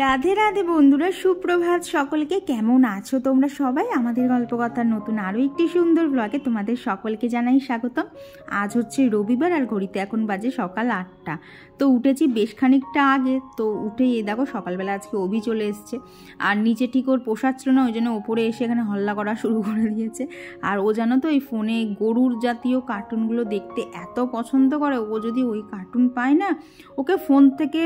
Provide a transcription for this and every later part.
রাধে রাধে বন্ধুরা, সুপ্রভাত সকলকে। কেমন আছো তোমরা সবাই? আমাদের গল্পকথার নতুন আরও একটি সুন্দর ব্লগে তোমাদের সকলকে জানাই স্বাগতম। আজ হচ্ছে রবিবার আর ঘড়িতে এখন বাজে সকাল 8টা। তো উঠেছি বেশ খানিকটা আগে। তো উঠে দেখো সকালবেলা আজকে অভি চলে এসছে, আর নিচে ঠিক ওর পোষাচ্ছিল না, ওই জন্য ওপরে এসে এখানে হল্লা করা শুরু করে দিয়েছে। আর ও জানো তো এই ফোনে গরুর জাতীয় কার্টুনগুলো দেখতে এত পছন্দ করে। ও যদি ওই কার্টুন পায় না, ওকে ফোন থেকে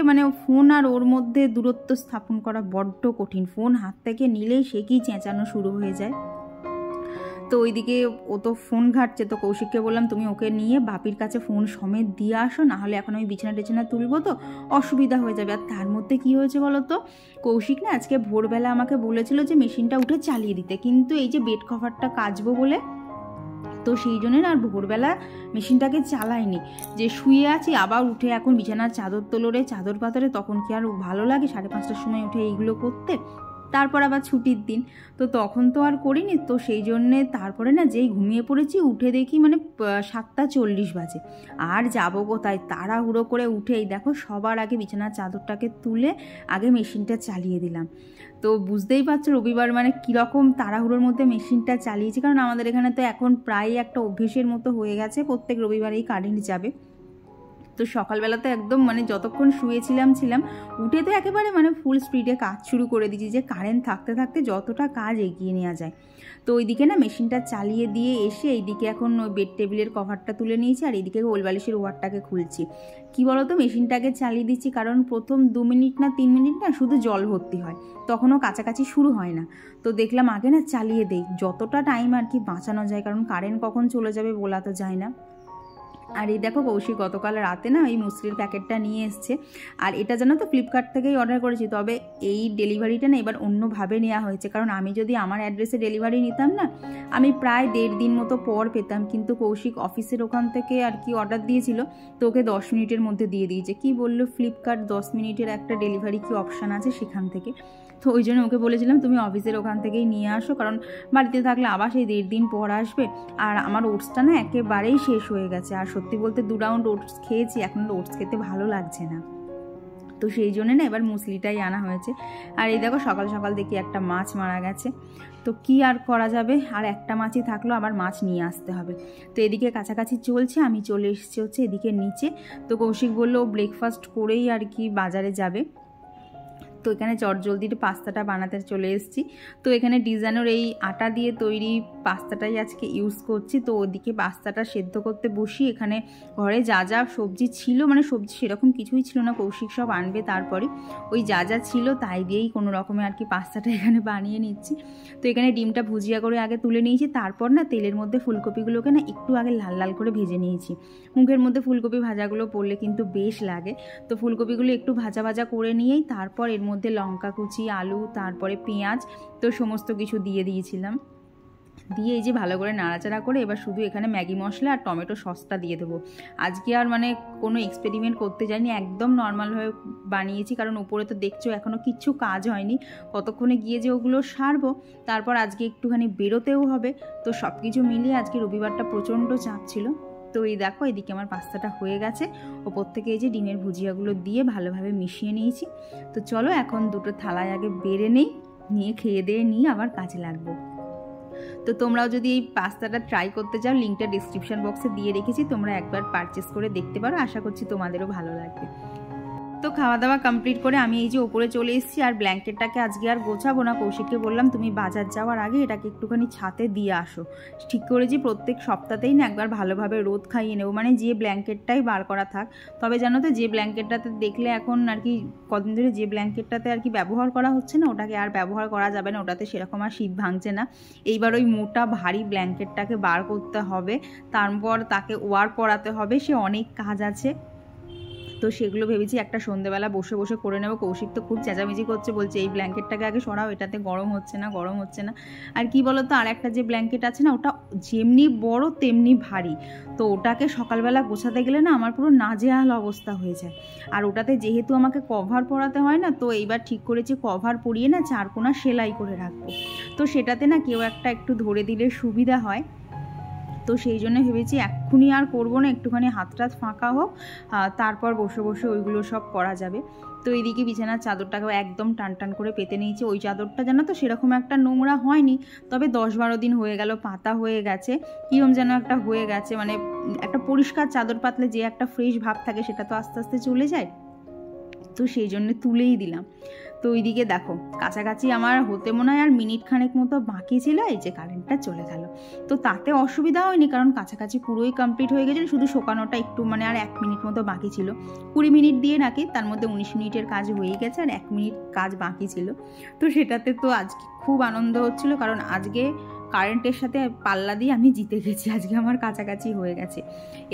ফোন আর ওর মধ্যে দূরত্ব স্থাপন করা বড্ড কঠিন। ফোন হাত থেকে নিলেই সে কি চেঁচানো শুরু হয়ে যায়। তো ওইদিকে ও তো ফোন ঘাটছে। তো কৌশিককে বললাম তুমি ওকে নিয়ে বাপির কাছে ফোন সমেত দিয়ে আসো, না হলে এখন আমি বিছানা টেছানা তুলবো তো অসুবিধা হয়ে যাবে। আর তার মধ্যে কি হয়েছে বলো তো, কৌশিক না আজকে ভোরবেলা আমাকে বলেছিল যে মেশিনটা উঠে চালিয়ে দিতে, কিন্তু এই যে বেড কভারটা কাচবো বলে, তো সেই জন্য আর ভোরবেলা মেশিনটাকে চালাইনি। যে শুয়ে আছি আবার উঠে এখন বিছানার চাদর তোলরে চাদর পাতরে, তখন কি আর ভালো লাগে 5:30টার সময় উঠে এইগুলো করতে? তারপর আবার ছুটির দিন, তো তখন তো আর করিনি। তো সেই জন্যে তারপরে না যেই ঘুমিয়ে পড়েছি, উঠে দেখি 7:40 বাজে। আর যাবো কোথায়, তাড়াহুড়ো করে উঠে এই দেখো সবার আগে বিছানার চাদরটাকে তুলে আগে মেশিনটা চালিয়ে দিলাম। তো বুঝতেই পারছো রবিবার কীরকম তাড়াহুড়োর মধ্যে মেশিনটা চালিয়েছি, কারণ আমাদের এখানে তো এখন প্রায় একটা অভ্যেসের মতো হয়ে গেছে, প্রত্যেক রবিবারেই কারেন্ট যাবে। তো সকালবেলা তো একদম যতক্ষণ শুয়েছিলাম উঠে তো একেবারে ফুল স্পিডে কাজ শুরু করে দিয়েছি, যে কারেন্ট থাকতে থাকতে যতটা কাজ এগিয়ে নেওয়া যায়। তো ওইদিকে না মেশিনটা চালিয়ে দিয়ে এসে এইদিকে এখন ওই বেড টেবিলের কভারটা তুলে নিয়েছি, আর এইদিকে ওলবালিশের ওয়ারটাকে খুলছি। কি বলতো, মেশিনটাকে চালিয়ে দিচ্ছি কারণ প্রথম 2 মিনিট না 3 মিনিট না শুধু জল ভর্তি হয়, তখনও কাছাকাছি শুরু হয় না। তো দেখলাম আগে না চালিয়ে দেই, যতটা টাইম আর কি বাঁচানো যায়, কারণ কারেন্ট কখন চলে যাবে বলা তো যায় না। আর এই দেখো কৌশিক গতকাল রাতে না এই মুসলির প্যাকেটটা নিয়ে এসছে, আর এটা জানো তো ফ্লিপকার্ট থেকেই অর্ডার করেছি। তবে এই ডেলিভারিটা না এবার অন্যভাবে নেওয়া হয়েছে, কারণ আমি যদি আমার অ্যাড্রেসে ডেলিভারি নিতাম না, আমি প্রায় 1.5 দিন মতো পর পেতাম। কিন্তু কৌশিক অফিসের ওখান থেকে আর কি অর্ডার দিয়েছিল, তো ওকে 10 মিনিটের মধ্যে দিয়ে দিয়েছে। কি বললো ফ্লিপকার্ট 10 মিনিটের একটা ডেলিভারি কি অপশান আছে সেখান থেকে। তো ওই জন্য ওকে বলেছিলাম তুমি অফিসের ওখান থেকেই নিয়ে আসো, কারণ বাড়িতে থাকলে আবার সেই 1.5 দিন পর আসবে। আর আমার ওটসটা না একেবারেই শেষ হয়ে গেছে, আর সত্যি বলতে 2 রাউন্ড ওটস খেয়েছি, এখন ওটস খেতে ভালো লাগছে না। তো সেই জন্য না এবার মুসলিটাই আনা হয়েছে। আর এই দেখো সকাল সকাল দেখি একটা মাছ মারা গেছে। তো কি আর করা যাবে, আর একটা মাছই থাকলো, আবার মাছ নিয়ে আসতে হবে। তো এদিকে কাছাকাছি চলছে, আমি চলে এসেছি হচ্ছে এদিকে নিচে। তো কৌশিক বললো ব্রেকফাস্ট করেই আর কি বাজারে যাবে। তো এখানে চটজলদির পাস্তাটা বানাতে চলে এসেছি। তো এখানে ডিজাইনের এই আটা দিয়ে তৈরি পাস্তাটাই আজকে ইউজ করছি। তো ওদিকে পাস্তাটা সেদ্ধ করতে বসি। এখানে ঘরে যা যা সবজি ছিল, সবজি সেরকম কিছুই ছিল না, কৌশিক সব আনবে, তারপরে ওই যা যা ছিল তাই দিয়েই কোনো রকমে আর কি পাস্তাটা এখানে বানিয়ে নিচ্ছি। তো এখানে ডিমটা ভুজিয়া করে আগে তুলে নিয়েছি, তারপর না তেলের মধ্যে ফুলকপিগুলোকে না একটু আগে লাল লাল করে ভেজে নিয়েছি। মুখের মধ্যে ফুলকপি ভাজাগুলো পড়লে কিন্তু বেশ লাগে। তো ফুলকপিগুলো একটু ভাজা ভাজা করে নিয়েই তারপর এর মধ্যে লঙ্কা কুচি, আলু, তারপরে পেঁয়াজ, তো সমস্ত কিছু দিয়ে দিয়েছিলাম। দিয়ে এই যে ভালো করে নাড়াচাড়া করে এবার শুধু এখানে ম্যাগি মশলা আর টমেটো সসটা দিয়ে দেবো। আজকে আর কোনো এক্সপেরিমেন্ট করতে যাইনি, একদম নর্মালভাবে বানিয়েছি, কারণ উপরে তো দেখছো এখনও কিচ্ছু কাজ হয়নি, কতক্ষণে গিয়ে যে ওগুলো সারবো। তারপর আজকে একটুখানি বেরোতেও হবে। তো সব কিছু মিলিয়ে আজকে রবিবারটা প্রচণ্ড চাপ ছিল। তো এই দেখো এদিকে আমার পাস্তাটা হয়ে গেছে, ওপর থেকে এই যে ডিমের ভুজিয়াগুলো দিয়ে ভালোভাবে মিশিয়ে নিয়েছি। তো চলো এখন দুটো থালায় আগে বেড়ে নিয়ে খেয়ে দিয়ে নিয়ে আবার কাজে লাগবো। তো তোমরাও যদি এই পাস্তাটা ট্রাই করতে চাও, লিঙ্কটা ডিসক্রিপশন বক্সে দিয়ে রেখেছি, তোমরা একবার পারচেস করে দেখতে পারো, আশা করছি তোমাদেরও ভালো লাগবে। তো খাওয়া দাওয়া কমপ্লিট করে আমি এই যে ওপরে চলে এসেছি, আর ব্ল্যাঙ্কেটটাকে আজকে আর গোছাবো না। কৌশিককে বললাম তুমি বাজার যাওয়ার আগে এটাকে একটুখানি ছাতে দিয়ে আসো। ঠিক করেছি প্রত্যেক সপ্তাহতেই না একবার ভালোভাবে রোদ খাইয়ে নেবো, যে ব্ল্যাঙ্কেটটাই বার করা থাক। তবে জানো তো যে ব্ল্যাঙ্কেটটাতে দেখলে এখন আর কি কদিন ধরে যে ব্ল্যাঙ্কেটটাতে আর কি ব্যবহার করা হচ্ছে না, ওটাকে আর ব্যবহার করা যাবে না, ওটাতে সেরকম আর শীত ভাঙছে না। এইবার ওই মোটা ভারী ব্ল্যাঙ্কেটটাকে বার করতে হবে, তারপর তাকে ওয়ার পরাতে হবে, সে অনেক কাজ আছে। তো সেগুলো ভেবেছি একটা সন্ধ্যেবেলা বসে বসে করে নেবো। কৌশিক তো খুব চেঁচামেচি করছে, বলছে এই ব্ল্যাঙ্কেটটাকে আগে সরাও, এটাতে গরম হচ্ছে না। আর কি বলতো, আর একটা যে ব্ল্যাঙ্কেট আছে না, ওটা যেমনি বড় তেমনি ভারী। তো ওটাকে সকালবেলা গোছাতে গেলে না আমার পুরো নাজেহাল অবস্থা হয়ে যায়। আর ওটাতে যেহেতু আমাকে কভার পরাতে হয় না, তো এইবার ঠিক করেছি কভার পরিয়ে না 4 কোণা সেলাই করে রাখবো। তো সেটাতে না কেউ একটু ধরে দিলে সুবিধা হয়। তো সেই জন্য ভেবেছি এক্ষুনি আর করবো না, একটুখানি হাতটা ফাঁকা হোক, তারপর বসে বসে ওইগুলো সব করা যাবে। তো এইদিকে বিছানার চাদরটাকেও একদম টান টান করে পেতে নিয়েছি। ওই চাদরটা জানো তো সেরকম একটা নোংরা হয়নি, তবে 10-12 দিন হয়ে গেল, পাতা হয়ে গেছে, কীরকম যেন একটা হয়ে গেছে। মানে একটা পরিষ্কার চাদর পাতলে যে একটা ফ্রেশ ভাব থাকে সেটা তো আস্তে আস্তে চলে যায়, তো সেই জন্য তুলেই দিলাম। তো ওইদিকে দেখো কাছাকাছি আমার হতে মনে হয় আর মিনিট খানেক মতো বাকি ছিল, এই যে কারেন্টটা চলে গেল। তো তাতে অসুবিধা হয়নি, কারণ কাছাকাছি পুরোই কমপ্লিট হয়ে গেছে, শুধু শোকানোটা একটু মানে আর 1 মিনিট মতো বাকি ছিল। 20 মিনিট দিয়ে রাখি, তার মধ্যে 19 মিনিটের কাজ হয়ে গেছে আর 1 মিনিট কাজ বাকি ছিল। তো সেটাতে তো আজকে খুব আনন্দ হচ্ছিল, কারণ আজকে কারেন্টের সাথে পাল্লা দিয়ে আমি জিতে গেছি, আজকে আমার কাছাকাছি হয়ে গেছে।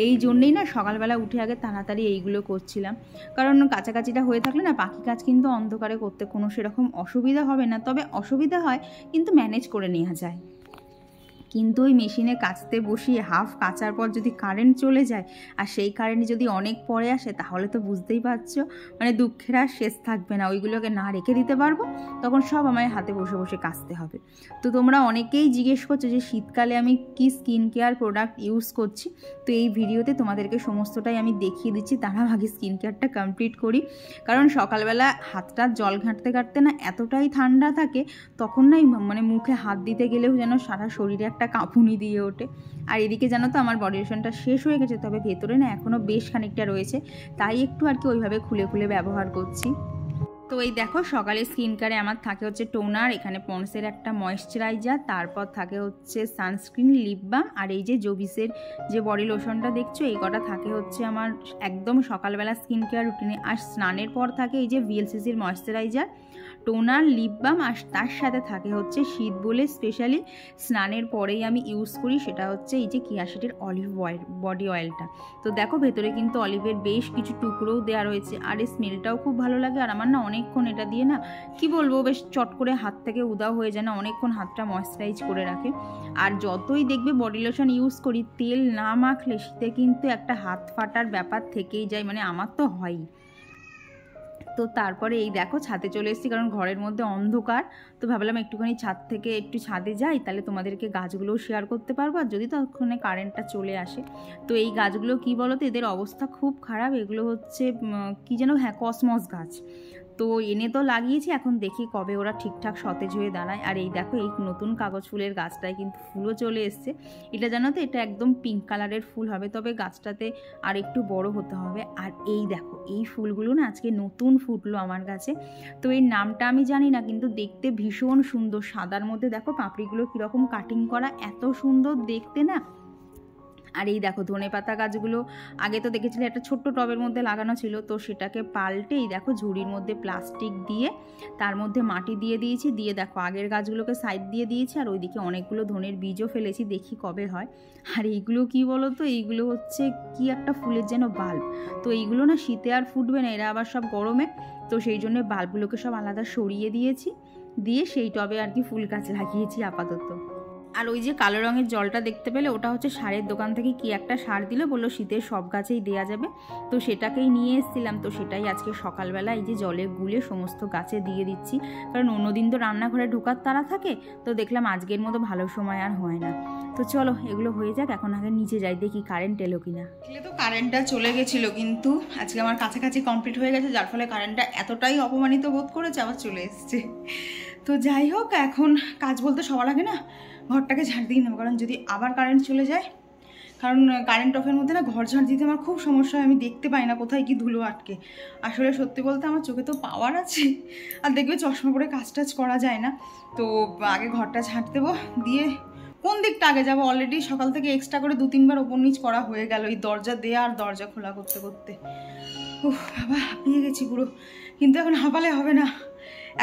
এই জন্যেই না সকালবেলা উঠে আগে তাড়াতাড়ি এইগুলো করছিলাম, কারণ কাছাকাছিটা হয়ে থাকলে না বাকি কাজ কিন্তু অন্ধকারে করতে কোনো সেরকম অসুবিধা হবে না, তবে অসুবিধা হয় কিন্তু ম্যানেজ করে নেওয়া যায়। কিন্তু ওই মেশিনে কাচতে বসিয়ে হাফ কাচার পর যদি কারেন্ট চলে যায়, আর সেই কারেন্ট যদি অনেক পরে আসে, তাহলে তো বুঝতেই পারছো মানে দুঃখের আর শেষ থাকবে না। ওইগুলোকে না রেখে দিতে পারবো, তখন সব আমায় হাতে বসে বসে কাচতে হবে। তো তোমরা অনেকেই জিজ্ঞেস করছো যে শীতকালে আমি কি স্কিন কেয়ার প্রোডাক্ট ইউজ করছি, তো এই ভিডিওতে তোমাদেরকে সমস্তটাই আমি দেখিয়ে দিচ্ছি। তারা আগে স্কিন কেয়ারটা কমপ্লিট করি, কারণ সকালবেলা হাতটা জল ঘাঁটতে ঘাঁটতে না এতটাই ঠান্ডা থাকে, তখন না মানে মুখে হাত দিতে গেলেও যেন সারা শরীরে একটা কাঁপুনি দিয়ে ওঠে। আর এদিকে জানো তো আমার বডি লোশনটা শেষ হয়ে গেছে, তবে ভেতরে না এখনও বেশ খানিকটা রয়েছে, তাই একটু আর কি ওইভাবে খুলে খুলে ব্যবহার করছি। তো এই দেখো সকালে স্কিন কেয়ারে আমার থাকে হচ্ছে টোনার, এখানে পন্ডসের একটা ময়েশ্চারাইজার, তারপর থাকে হচ্ছে সানস্ক্রিন, লিপ বাম, আর এই যে জোবিসের যে বডি লোশনটা দেখছো, এই কটা থাকে হচ্ছে আমার একদম সকালবেলা স্কিন কেয়ার রুটিনে। আর স্নানের পর থাকে এই যে ভিএলসিসির ময়েশ্চারাইজার, টোনার, লিপ বাম, আর তার সাথে থাকে হচ্ছে শীত বলে স্পেশালি স্নানের পরেই আমি ইউজ করি, সেটা হচ্ছে এই যে কিয়াশিটের অলিভ অয়েল বডি অয়েলটা। তো দেখো ভেতরে কিন্তু অলিভের বেশ কিছু টুকরোও দেওয়া রয়েছে, আর এই স্মেলটাও খুব ভালো লাগে। আর আমার না অনেকক্ষণ এটা দিয়ে না কি বলবো, বেশ চট করে হাত থেকে উদাও হয়ে যায় না, অনেকক্ষণ হাতটা ময়েশ্চারাইজ করে রাখে। আর যতই দেখবে বডি লোশন ইউজ করি, তেল না মাখলে শীতে কিন্তু একটা হাত ফাটার ব্যাপার থেকেই যায়, মানে আমার তো হয়ই। তো তারপরে এই দেখো ছাদে চলে এসেছি, কারণ ঘরের মধ্যে অন্ধকার, তো ভাবলাম একটুখানি ছাদ থেকে একটু ছাদে যাই, তাহলে তোমাদেরকে গাছগুলোও শেয়ার করতে পারবো, আর যদি ততক্ষণে কারেন্টটা চলে আসে। তো এই গাছগুলো কি বলো তো, এদের অবস্থা খুব খারাপ। এগুলো হচ্ছে কি যেন, হ্যাঁ কসমস গাছ। তো এনে তো লাগিয়েছি, এখন দেখি কবে ওরা ঠিকঠাক সতেজ হয়ে দাঁড়ায়। আর এই দেখো এই নতুন কাগজ ফুলের গাছটায় কিন্তু ফুলও চলে এসছে। এটা জানো তো এটা একদম পিঙ্ক কালারের ফুল হবে, তবে গাছটাতে আর একটু বড় হতে হবে। আর এই দেখো এই ফুলগুলো না আজকে নতুন ফুটলো আমার গাছে, তো এর নামটা আমি জানি না, কিন্তু দেখতে ভীষণ সুন্দর। সাদার মধ্যে দেখো পাপড়িগুলো কীরকম কাটিং করা, এত সুন্দর দেখতে না। আর এই দেখো ধনেপাতা গাছগুলো আগে তো দেখেছিলে একটা ছোট্ট টবের মধ্যে লাগানো ছিল, তো সেটাকে পাল্টে এই দেখো ঝুড়ির মধ্যে প্লাস্টিক দিয়ে তার মধ্যে মাটি দিয়ে দিয়েছি, দিয়ে দেখো আগের গাছগুলোকে সাইড দিয়ে দিয়েছি, আর ওইদিকে অনেকগুলো ধনের বীজও ফেলেছি, দেখি কবে হয়। আর এইগুলো কি বলো তো, এইগুলো হচ্ছে কি একটা ফুলের যেন বাল্ব, তো এইগুলো না শীতে আর ফুটবে না, এরা আবার সব গরমে, তো সেই জন্য বাল্বগুলোকে সব আলাদা সরিয়ে দিয়েছি, দিয়ে সেই টবে আর কি ফুল গাছ লাগিয়েছি আপাতত। আর ওই যে কালো রঙের জলটা দেখতে পেলে, ওটা হচ্ছে সারের দোকান থেকে কি একটা সার দিল, বললো শীতের সব গাছেই দেওয়া যাবে, তো সেটাকেই নিয়ে এসেছিলাম। তো সেটাই আজকে সকালবেলা এই যে জলে গুলে সমস্ত গাছে দিয়ে দিচ্ছি, কারণ অন্যদিন তো রান্নাঘরে ঢোকার তাড়া থাকে, তো দেখলাম আজকের মতো ভালো সময় আর হয় না। তো চলো এগুলো হয়ে যাক, এখন আগে নিচে যাই দেখি কারেন্ট এলো কিনা। তো কারেন্টটা চলে গেছিলো, কিন্তু আজকে আমার কাছাকাছি কমপ্লিট হয়ে গেছে, যার ফলে কারেন্টটা এতটাই অপমানিত বোধ করেছে আবার চলে এসছে। তো যাই হোক, এখন কাজ বলতে সবার আগে না ঘরটাকে ঝাড় দিয়ে নেবো, কারণ যদি আবার কারেন্ট চলে যায়, কারণ কারেন্ট অফের মধ্যে না ঘর ঝাড় দিতে আমার খুব সমস্যা হয়, আমি দেখতে পাই না কোথায় কি ধুলো আটকে। আসলে সত্যি বলতে আমার চোখে তো পাওয়ার আছে, আর দেখবে চশমা পরে কাজ টাজ করা যায় না। তো আগে ঘরটা ঝাড় দেবো, দিয়ে কোন দিকটা আগে যাবো, অলরেডি সকাল থেকে এক্সট্রা করে 2-3 বার ওপর নিচ করা হয়ে গেল, এই দরজা দেয়া আর দরজা খোলা করতে করতে। উফ বাবা হাঁপিয়ে গেছি পুরো, কিন্তু এখন হাঁপালে হবে না,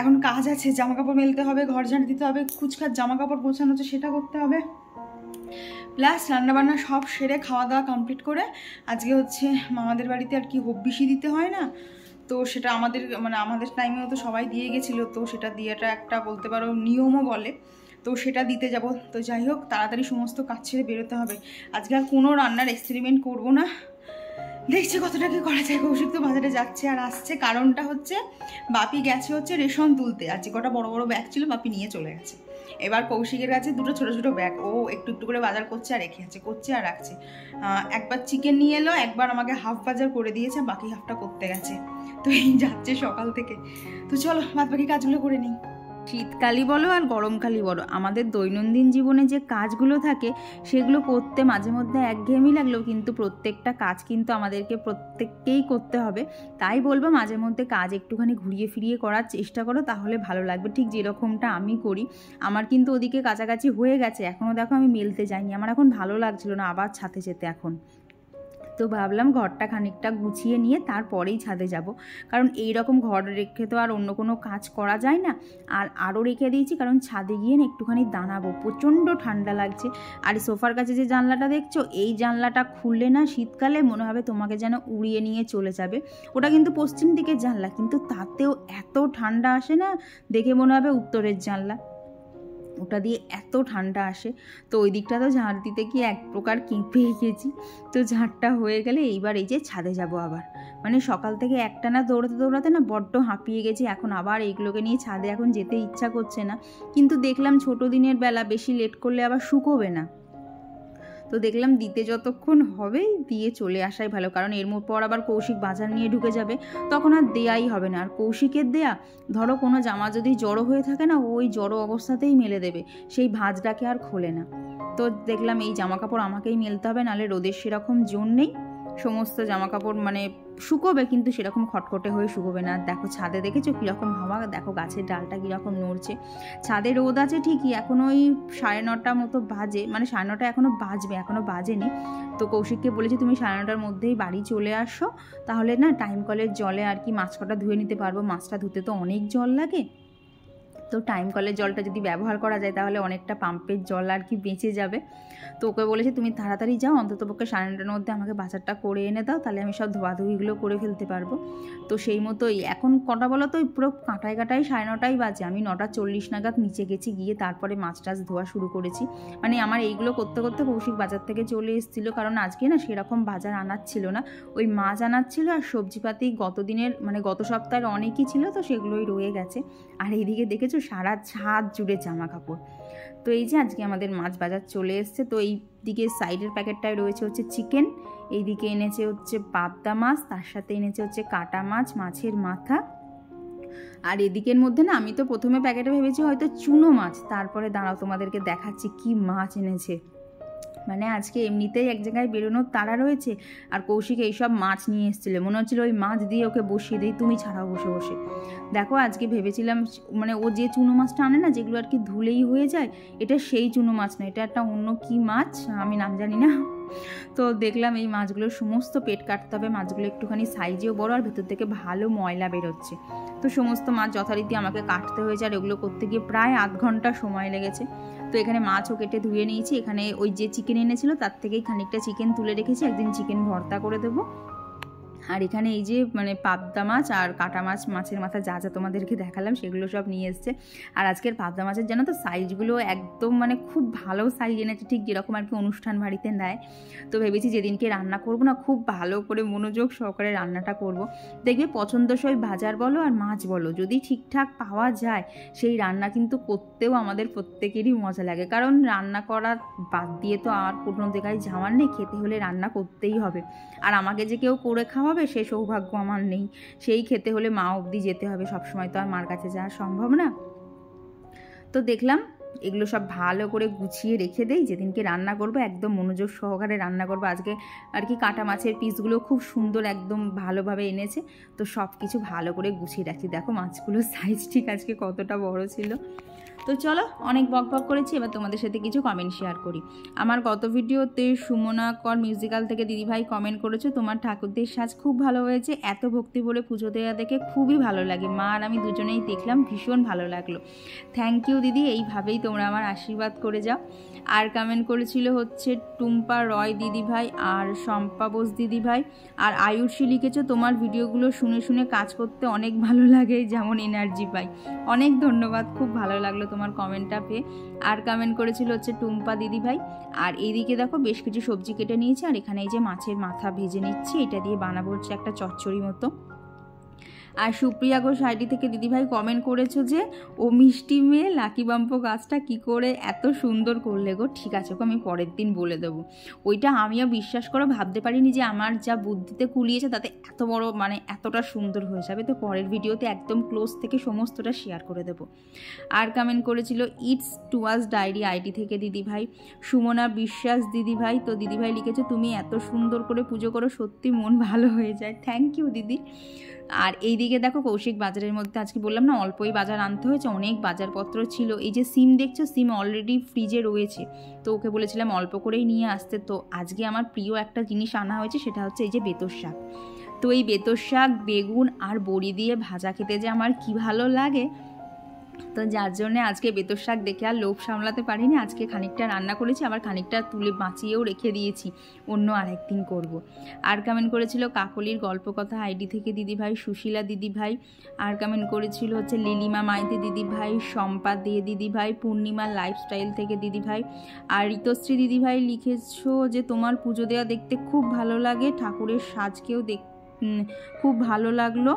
এখন কাজ আছে, জামা কাপড় মেলতে হবে, ঘর ঝাড় দিতে হবে, কুচকার জামা কাপড় গোছানো হচ্ছে সেটা করতে হবে, প্লাস রান্নাবান্না সব সেরে খাওয়া দাওয়া কমপ্লিট করে আজকে হচ্ছে মামাদের বাড়িতে আর কি হব্বিসি দিতে হয় না, তো সেটা আমাদের মানে আমাদের টাইমেও তো সবাই দিয়ে গেছিলো, তো সেটা দিয়েটা একটা বলতে পারো নিয়মও বলে, তো সেটা দিতে যাব। তো যাই হোক তাড়াতাড়ি সমস্ত কাজ ছেড়ে বেরোতে হবে, আজকে আর কোনো রান্নার এক্সপেরিমেন্ট করবো না, দেখছি কতটা কি করা যায়। কৌশিক তো বাজারে যাচ্ছে আর আসছে, কারণটা হচ্ছে বাপি গেছে হচ্ছে রেশন তুলতে, আর যে কটা বড় বড় ব্যাগ ছিল বাপি নিয়ে চলে গেছে, এবার কৌশিকের কাছে দুটো ছোটো ছোটো ব্যাগ, ও একটু একটু করে বাজার করছে আর রেখে আছে, করছে আর রাখছে। একবার চিকেন নিয়ে এলো, একবার আমাকে হাফ বাজার করে দিয়েছে, বাকি হাফটা করতে গেছে। তো এই যাচ্ছে সকাল থেকে। তো চলো বাদ বাকি কাজগুলো করে নিই। শীতকালই বলো আর গরমকালই বলো, আমাদের দৈনন্দিন জীবনে যে কাজগুলো থাকে সেগুলো করতে মাঝে মধ্যে একঘেয়েমি লাগলেও কিন্তু প্রত্যেকটা কাজ কিন্তু আমাদেরকে প্রত্যেককেই করতে হবে। তাই বলবো মাঝে মধ্যে কাজ একটুখানি ঘুরিয়ে ফিরিয়ে করার চেষ্টা করো, তাহলে ভালো লাগবে। ঠিক যেরকমটা আমি করি, আমার কিন্তু ওদিকে কাছাকাছি হয়ে গেছে, এখনও দেখো আমি মেলতে যাইনি, আমার এখন ভালো লাগছিল না আবার ছাদে যেতে। এখন তো ভাবলাম ঘরটা খানিকটা গুছিয়ে নিয়ে তারপরেই ছাদে যাব, কারণ এই রকম ঘর রেখে তো আর অন্য কোনো কাজ করা যায় না। আর আরও রেখে দিয়েছি কারণ ছাদে গিয়ে না একটুখানি দাঁড়াবো, প্রচণ্ড ঠান্ডা লাগছে। আর সোফার কাছে যে জানলাটা দেখছো, এই জানলাটা খুললে না শীতকালে মনে হবে তোমাকে যেন উড়িয়ে নিয়ে চলে যাবে। ওটা কিন্তু পশ্চিম দিকের জানলা, কিন্তু তাতেও এত ঠান্ডা আসে না, দেখে মনে হবে উত্তরের জানলা, ওটা দিয়ে এত ঠান্ডা আসে। তো ওই দিকটা তো ঝাড় দিতে গিয়ে এক প্রকার কেঁপে গেছি। তো ঝাড়টা হয়ে গেলে এইবার এই যে ছাদে যাব আবার, মানে সকাল থেকে একটানা দৌড়াতে দৌড়াতে না বড্ড হাঁপিয়ে গেছি। এখন আবার এইগুলোকে নিয়ে ছাদে এখন যেতে ইচ্ছা করছে না, কিন্তু দেখলাম ছোটো দিনের বেলা বেশি লেট করলে আবার শুকোবে না। তো দেখলাম দিতে যতক্ষণ হবে দিয়ে চলে আসাই ভালো, কারণ এর পর আবার কৌশিক বাজার নিয়ে ঢুকে যাবে, তখন আর দেয়াই হবে না। আর কৌশিকের দেয়া ধরো কোনো জামা যদি জড়ো হয়ে থাকে না, ওই জড়ো অবস্থাতেই মেলে দেবে, সেই ভাঁজটাকে আর খোলে না। তো দেখলাম এই জামা কাপড় আমাকেই মেলতে হবে, নাহলে রোদের সেরকম জোর নেই, সমস্ত জামা কাপড় মানে শুকোবে কিন্তু সেরকম খটখটে হয়ে শুকোবে না। দেখো ছাদে দেখেছো কীরকম হাওয়া, দেখো গাছের ডালটা কীরকম নড়ছে। ছাদে রোদ আছে ঠিকই, এখন ওই 9:30 মতো বাজে, মানে 9:30 এখনও বাজবে, এখনও বাজেনি। তো কৌশিককে বলেছি তুমি 9:30 মধ্যেই বাড়ি চলে আসো, তাহলে না টাইম কলের জলে আর কি মাছ কটা ধুয়ে নিতে পারবো, মাছটা ধুতে তো অনেক জল লাগে। তো টাইম কলের জলটা যদি ব্যবহার করা যায় তাহলে অনেকটা পাম্পের জল আর কি বেঁচে যাবে। তো ওকে বলেছে তুমি তাড়াতাড়ি যাও, অন্ততপক্ষে 9:30 মধ্যে আমাকে বাজারটা করে এনে দাও, তাহলে আমি সব ধোয়াধুয়িগুলো করে ফেলতে পারবো। তো সেই মতোই এখন কটা বলো তো, পুরো কাঁটায় 9:30 বাজে, আমি 9:40 নাগাদ নিচে গেছি, গিয়ে তারপরে মাছ টাছ ধোয়া শুরু করেছি। মানে আমার এইগুলো করতে করতে কৌশিক বাজার থেকে চলে এসেছিলো, কারণ আজকে না সেরকম বাজার আনার ছিল না, ওই মাছ আনার ছিল আর সবজিপাতি গত দিনের মানে গত সপ্তাহের অনেকই ছিল, তো সেগুলোই রয়ে গেছে। আর এইদিকে দেখেছো সারা ছাদ জুড়ে জামা কাপড়। তো এই যে আজকে আমাদের মাছ বাজার চলে এসছে। তো এই দিকে সাইডের প্যাকেটটায় রয়েছে হচ্ছে চিকেন, এইদিকে এনেছে হচ্ছে পাবদা মাছ, তার সাথে এনেছে হচ্ছে কাটা মাছ, মাছের মাথা। আর এদিকের মধ্যে না আমি তো প্রথমে প্যাকেটে ভেবেছি হয়তো চুনো মাছ, তারপরে দাঁড়াও তোমাদেরকে দেখাচ্ছি কি মাছ এনেছে। মানে আজকে এমনিতেই এক জায়গায় বেরোনোর তাড়া রয়েছে, আর কৌশিক এইসব মাছ নিয়ে এসেছিলো, মনে হচ্ছিলো ওই মাছ দিয়ে ওকে বসিয়ে দিই, তুমি ছাড়াও বসে বসে। দেখো আজকে ভেবেছিলাম মানে ও যে চুনো মাছটা আনে না, যেগুলো আর কি ধুলেই হয়ে যায়, এটা সেই চুনো মাছ না, এটা একটা অন্য কি মাছ আমি নাম জানি না। তো দেখলাম এই মাছগুলোর সমস্ত পেট কাটতে হবে, মাছগুলো একটুখানি সাইজেও বড় আর ভেতর থেকে ভালো ময়লা বেরোচ্ছে। তো সমস্ত মাছ যথারীতি আমাকে কাটতে হয়েছে, আর এগুলো করতে গিয়ে প্রায় 8 ঘন্টা সময় লেগেছে। তো এখানে মাছও কেটে ধুয়ে নিয়েছি, এখানে ওই যে চিকেন এনেছিল তার থেকেই খানিকটা চিকেন তুলে রেখেছি, একদিন চিকেন ভর্তা করে দেবো। আর এখানে এই যে মানে পাবদা মাছ আর কাটা মাছ, মাছের মাথা যা যা তোমাদেরকে দেখালাম সেগুলো সব নিয়ে এসছে। আর আজকের পাবদা মাছের জানো তো সাইজগুলো একদম মানে খুব ভালো সাইজ এনেছে, ঠিক যেরকম আর কি অনুষ্ঠান বাড়িতে নেয়। তো ভেবেছি যেদিনকে রান্না করব না খুব ভালো করে মনোযোগ সহকারে রান্নাটা করব। দেখবে পছন্দসই বাজার বলো আর মাছ বলো যদি ঠিকঠাক পাওয়া যায়, সেই রান্না কিন্তু করতেও আমাদের প্রত্যেকেরই মজা লাগে, কারণ রান্না করা বাদ দিয়ে তো আর কোনো জায়গায় যাওয়ার নেই, খেতে হলে রান্না করতেই হবে। আর আমাকে যে কেউ করে খাওয়াবে সে সৌভাগ্য আমার নেই, সেই খেতে হলে মা অবধি যেতে হবে, সবসময় তো আর মার কাছে যাওয়া সম্ভব না। তো দেখলাম এগুলো সব ভালো করে গুছিয়ে রেখে দেই, যেদিনকে রান্না করবো একদম মনোযোগ সহকারে রান্না করবো। আজকে আর কি কাটা মাছের পিসগুলো খুব সুন্দর একদম ভালোভাবে এনেছে, তো সব কিছু ভালো করে গুছিয়ে রাখি। দেখো মাছগুলোর সাইজ ঠিক আজকে কতটা বড় ছিল। তো চলো অনেক বক বক করেছি, এবার তোমাদের সাথে কিছু কমেন্ট শেয়ার করি। আমার গত ভিডিওতে সুমনা কর মিউজিক্যাল থেকে দিদিভাই কমেন্ট করেছো তোমার ঠাকুরদের সাজ খুব ভালো হয়েছে, এত ভক্তি বলে পুজো দেওয়া দেখে খুবই ভালো লাগে, মা আর আমি দুজনেই দেখলাম, ভীষণ ভালো লাগলো। থ্যাংক ইউ দিদি, এইভাবেই তোমরা আমার আশীর্বাদ করে যাও। আর কমেন্ট করেছিল হচ্ছে টুম্পা রয় দিদিভাই আর শম্পা বোস দিদিভাই, আর আয়ুষী লিখেছো তোমার ভিডিওগুলো শুনে শুনে কাজ করতে অনেক ভালো লাগে, যেমন এনার্জি পাই। অনেক ধন্যবাদ, খুব ভালো লাগলো তোমার কমেন্টটা পেয়ে। আর কমেন্ট করেছিল হচ্ছে টুম্পা দিদিভাই। আর এইদিকে দেখো বেশ কিছু সবজি কেটে নিয়েছি, আর এখানে এই যে মাছের মাথা ভেজে নিচ্ছি, এটা দিয়ে বানাবো হচ্ছে একটা চচ্চড়ি মতো। আর সুপ্রিয়া ঘোষ আইডি থেকে দিদিভাই কমেন্ট করেছো যে ও মিষ্টি মেয়ে লাকি বাম্পো গাছটা কি করে এত সুন্দর করলে গো। ঠিক আছে গো, আমি পরের দিন বলে দেবো। ওইটা আমিও বিশ্বাস করে ভাবতে পারিনি যে আমার যা বুদ্ধিতে কুলিয়েছে তাতে এত বড় মানে এতটা সুন্দর হয়ে যাবে। তো পরের ভিডিওতে একদম ক্লোজ থেকে সমস্তটা শেয়ার করে দেবো। আর কমেন্ট করেছিল ইটস টুয়ার্স ডায়েরি আইডি থেকে দিদিভাই সুমনা বিশ্বাস দিদিভাই। তো দিদিভাই লিখেছে তুমি এত সুন্দর করে পুজো করো, সত্যি মন ভালো হয়ে যায়। থ্যাংক ইউ দিদি। আর এইদিকে দেখো কৌশিক বাজারের মধ্যে আজকে বললাম না অল্পই বাজার আনতে হয়েছে, অনেক বাজারপত্র ছিল। এই যে সিম দেখছো, সিম অলরেডি ফ্রিজে রয়েছে, তো ওকে বলেছিলাম অল্প করেই নিয়ে আসতে। তো আজকে আমার প্রিয় একটা জিনিস আনা হয়েছে, সেটা হচ্ছে এই যে বেতর শাক। তো এই বেতর শাক বেগুন আর বড়ি দিয়ে ভাজা খেতে যে আমার কি ভালো লাগে, তো যার জন্যে আজকে বেতর শাক দেখে আর লোভ সামলাতে পারিনি। আজকে খানিকটা রান্না করেছি, আবার খানিকটা তুলে বাঁচিয়েও রেখে দিয়েছি, অন্য আরেকদিন করব। আর কমেন্ট করেছিল কাকলির গল্প কথা আইডি থেকে দিদিভাই সুশীলা দিদিভাই। আর কমেন্ট করেছিল হচ্ছে লিলিমা মাইতি দিদিভাই, শম্পা দিয়ে দিদিভাই, পূর্ণিমা লাইফস্টাইল থেকে দিদিভাই। আর ঋতশ্রী দিদিভাই লিখেছো যে তোমার পুজো দেওয়া দেখতে খুব ভালো লাগে, ঠাকুরের সাজকেও খুব ভালো লাগলো।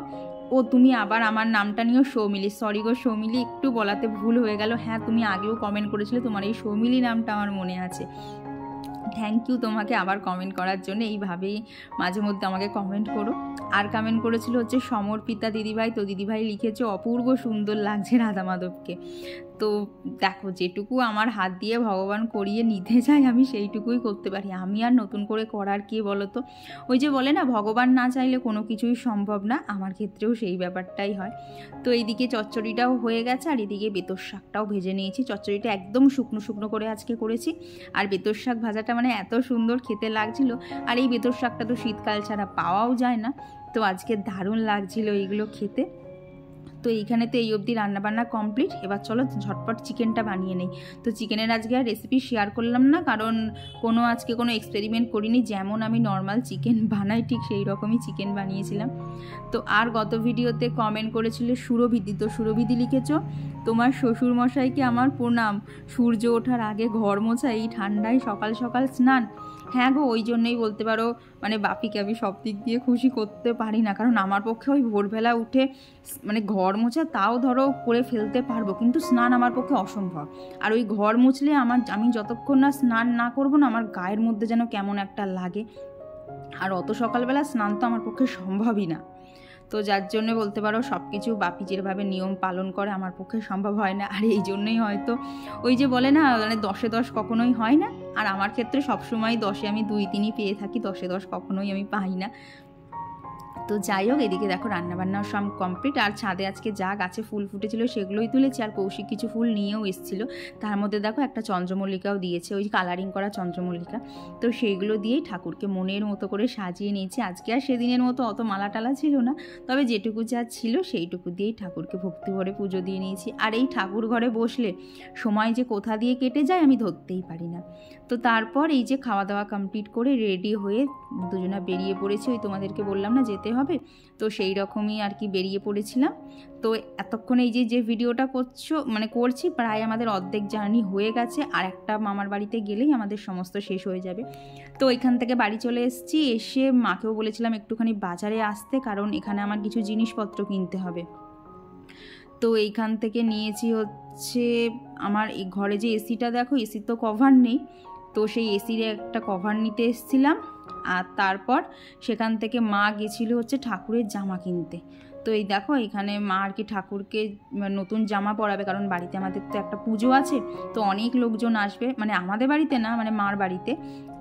ও তুমি আবার আমার নামটা নিয়েও সৌমিলি, সরি গো সৌমিলি, একটু বলাতে ভুল হয়ে গেল। হ্যাঁ তুমি আগেও কমেন্ট করেছিলে, তোমার এই সৌমিলি নামটা আমার মনে আছে। থ্যাংক ইউ তোমাকে আবার কমেন্ট করার জন্য, এইভাবেই মাঝে মধ্যে আমাকে কমেন্ট করো। আর কমেন্ট করেছিল হচ্ছে সমর্পিতা দিদিভাই। তো দিদিভাই লিখেছে অপূর্ব সুন্দর লাগছে রাধা মাধবকে। তো দেখো যেটুকু আমার হাত দিয়ে ভগবান করিয়ে নিতে চাই আমি সেইটুকুই করতে পারি, আমি আর নতুন করে করার কি বলো তো। ওই যে বলে না ভগবান না চাইলে কোনো কিছুই সম্ভব না, আমার ক্ষেত্রেও সেই ব্যাপারটাই হয়। তো এইদিকে চচ্চড়িটাও হয়ে গেছে, আর এদিকে বেতর শাকটাও ভেজে নিয়েছি। চচ্চড়িটা একদম শুকনো শুকনো করে আজকে করেছি, আর বেতর শাক ভাজাটা মানে এত সুন্দর খেতে লাগছিল। আর এই বেতর শাকটা তো শীতকাল ছাড়া পাওয়াও যায় না, তো আজকে দারুণ লাগছিল এইগুলো খেতে। তো এইখানে তো এই অবধি রান্নাবান্না কমপ্লিট। এবার চলো ঝটপট চিকেনটা বানিয়ে নেই। তো চিকেনের আজকে আর রেসিপি শেয়ার করলাম না, কারণ আজকে কোনো এক্সপেরিমেন্ট করিনি, যেমন আমি নর্মাল চিকেন বানাই ঠিক সেই রকমই চিকেন বানিয়েছিলাম। তো আর গত ভিডিওতে কমেন্ট করেছিল সুরভিদি। তো সুরভিদি লিখেছ তোমার শ্বশুরমশাইকে আমার প্রণাম, সূর্য ওঠার আগে ঘর মোছা, এই ঠান্ডায় সকাল সকাল স্নান। হ্যাঁ গো, ওই জন্যই বলতে পারো মানে বাপিকে আমি সব দিক দিয়ে খুশি করতে পারি না, কারণ আমার পক্ষে ওই ভোরবেলা উঠে মানে ঘর মোছা তাও ধরো করে ফেলতে পারবো, কিন্তু স্নান আমার পক্ষে অসম্ভব। আর ওই ঘর মুছলে আমি যতক্ষণ না স্নান না করবো না, আমার গায়ের মধ্যে যেন কেমন একটা লাগে। আর অত সকালবেলা স্নান তো আমার পক্ষে সম্ভবই না। তো যার জন্য বলতে পারো সব কিছু বাপি যেভাবে নিয়ম পালন করে আমার পক্ষে সম্ভব হয় না। আর এই জন্যই হয়তো ওই যে বলে না মানে 10-এ 10 কখনোই হয় না, আর আমার ক্ষেত্রে সবসময় 10-এ আমি 2-3ই পেয়ে থাকি, 10-এ 10 কখনোই আমি পাই না। তো যাই হোক, এদিকে দেখো রান্নাবান্নাও সব কমপ্লিট। আর ছাদে আজকে যা গাছে ফুল ফুটেছিল সেগুলোই তুলেছি, আর কৌশিক কিছু ফুল নিয়েও এসেছিলো। তার মধ্যে দেখো একটা চন্দ্রমল্লিকাও দিয়েছে, ওই কালারিং করা চন্দ্রমল্লিকা। তো সেইগুলো দিয়েই ঠাকুরকে মনের মতো করে সাজিয়ে নিয়েছি। আজকে আর সেদিনের মতো অত মালা টালা ছিল না, তবে যেটুকু যা ছিল সেইটুকু দিয়েই ঠাকুরকে ভক্তি ভরে পুজো দিয়ে নিয়েছি। আর এই ঠাকুর ঘরে বসলে সময় যে কোথা দিয়ে কেটে যায় আমি ধরতেই পারি না। তো তারপর এই যে খাওয়া দাওয়া কমপ্লিট করে রেডি হয়ে দুজনা বেরিয়ে পড়েছি, ওই তোমাদেরকে বললাম না যেতে হবে, তো সেই রকমই আর কি বেরিয়ে পড়েছিলাম। তো এতক্ষণ এই যে ভিডিওটা করছি প্রায় আমাদের অর্ধেক জার্নি হয়ে গেছে, আর একটা মামার বাড়িতে গেলেই আমাদের সমস্ত শেষ হয়ে যাবে। তো এখান থেকে বাড়ি চলে এসেছি, এসে মাকেও বলেছিলাম একটুখানি বাজারে আসতে, কারণ এখানে আমার কিছু জিনিসপত্র কিনতে হবে। তো এইখান থেকে নিয়েছি হচ্ছে আমার এই ঘরে যে এসিটা দেখো, এসির তো কভার নেই, তো সেই এসির একটা কভার নিতে এসেছিলাম। আর তারপর সেখান থেকে মা গেছিলো হচ্ছে ঠাকুরের জামা কিনতে। তো এই দেখো এখানে মা আর কি ঠাকুরকে নতুন জামা পরাবে, কারণ বাড়িতে আমাদের তো একটা পুজো আছে, তো অনেক লোকজন আসবে, মানে আমাদের বাড়িতে না মানে মার বাড়িতে।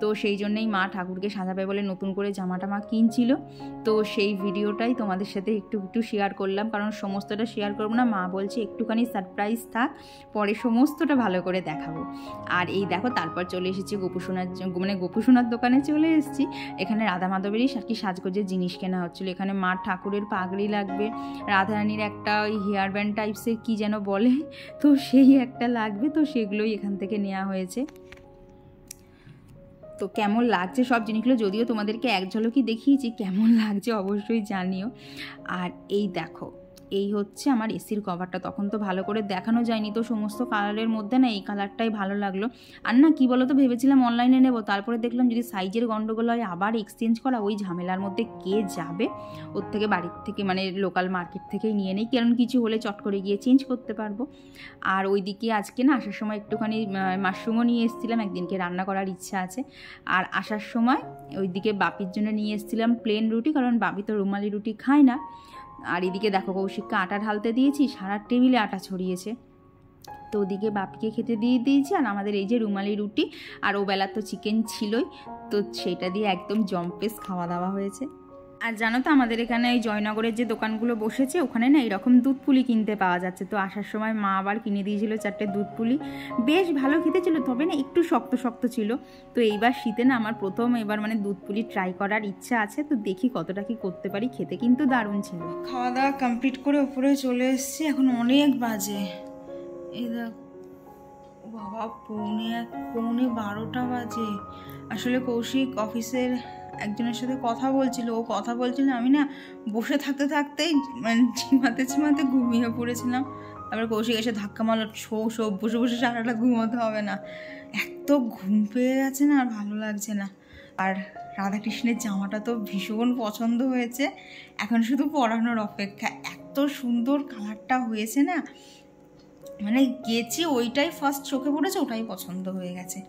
তো সেই জন্যই মা ঠাকুরকে সাজাবে বলে নতুন করে জামাটা মা কিনছিল। তো সেই ভিডিওটাই তোমাদের সাথে একটু শেয়ার করলাম, কারণ সমস্তটা শেয়ার করবো না, মা বলছে একটুখানি সারপ্রাইজ থাক, পরে সমস্তটা ভালো করে দেখাবো। আর এই দেখো তারপর চলে এসেছি গোপুসোনার দোকানে চলে এসেছি। এখানে রাধা মাধবেরই আর কি সাজগোজের জিনিস কেনা হচ্ছিলো। এখানে মা ঠাকুরের পাগড়ি লাগবে, রাধারানীর একটা ওই হেয়ার ব্যান্ড টাইপসের কি যেন বলে, তো সেই একটা লাগবে, তো সেগুলোই এখান থেকে নেওয়া হয়েছে। তো কেমন লাগছে সব জিনিসগুলো, যদিও তোমাদেরকে এক ঝলকই দেখিয়েছি, কেমন লাগছে অবশ্যই জানিও। আর এই দেখো এই হচ্ছে আমার এসির কভারটা। তখন তো ভালো করে দেখানো যায়নি, তো সমস্ত কালারের মধ্যে না এই কালারটাই ভালো লাগলো। আর না কী বলো তো, ভেবেছিলাম অনলাইনে নেব, তারপরে দেখলাম যদি সাইজের গন্ডগোল হয় আবার এক্সচেঞ্জ করা, ওই ঝামেলার মধ্যে কে যাবে, ওর থেকে বাড়ির থেকে মানে লোকাল মার্কেট থেকেই নিয়ে নেই, কারণ কিছু হলে চট করে গিয়ে চেঞ্জ করতে পারবো। আর ওইদিকে আজকে না আসার সময় একটুখানি মাশরুমও নিয়ে এসেছিলাম, একদিনকে রান্না করার ইচ্ছা আছে। আর আসার সময় ওইদিকে বাপির জন্য নিয়ে এসেছিলাম প্লেন রুটি, কারণ বাপি তো রুমালি রুটি খায় না। আর এদিকে দেখো কৌশিককে আটা ঢালতে দিয়েছি, সারা টেবিলে আটা ছড়িয়েছে, তো ওদিকে বাপিকে খেতে দিয়ে দিয়েছি। আর আমাদের এই যে রুমালি রুটি, আর ও বেলা তো চিকেন ছিলই, তো সেটা দিয়ে একদম জম্পেস খাওয়া দাওয়া হয়েছে। আর জানো তো আমাদের এখানে এই জয়নগরের যে দোকানগুলো বসেছে ওখানে না এরকম দুধ পুলি কিনতে পাওয়া যাচ্ছে, তো আসার সময় মা আবার কিনে দিয়েছিল 4টে দুধ পুলি, বেশ ভালো খেতে ছিল, তবে না একটু শক্ত শক্ত ছিল। তো এইবার শীতে না আমার প্রথম এবার মানে দুধ পুলি ট্রাই করার ইচ্ছা আছে, তো দেখি কতটা কি করতে পারি, খেতে কিন্তু দারুণ ছিল। খাওয়া দাওয়া কমপ্লিট করে উপরে চলে এসেছি, এখন অনেক বাজে, এই দেখ বাবা, পৌনে 12টা বাজে। আসলে কৌশিক অফিসের একজনের সাথে কথা বলছিল, ও কথা বলছিল, আমি না বসে থাকতে থাকতেই মানে ঝিমাতে ঘুমিয়ে পড়েছিলাম। তারপরে কৌশিক এসে ধাক্কা মারলো, সব বসে বসে সারাটা ঘুমোতে হবে না, এত ঘুম পেয়ে গেছে না, আর ভালো লাগছে না। আর রাধাকৃষ্ণের জামাটা তো ভীষণ পছন্দ হয়েছে, এখন শুধু পরানোর অপেক্ষা, এত সুন্দর কালারটা হয়েছে না, মানে গেছি ওইটাই ফার্স্ট চোখে পড়েছে, ওটাই পছন্দ হয়ে গেছে।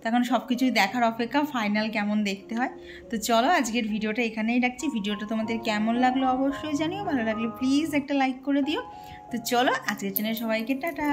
তখন সব কিছুই দেখার অপেক্ষা ফাইনাল কেমন দেখতে হয়। তো চলো আজকের ভিডিওটা এখানেই রাখছি। ভিডিওটা তোমাদের কেমন লাগলো অবশ্যই জানিও, ভালো লাগলে প্লিজ একটা লাইক করে দিও। তো চলো আজকের জন্য সবাইকে টাটা।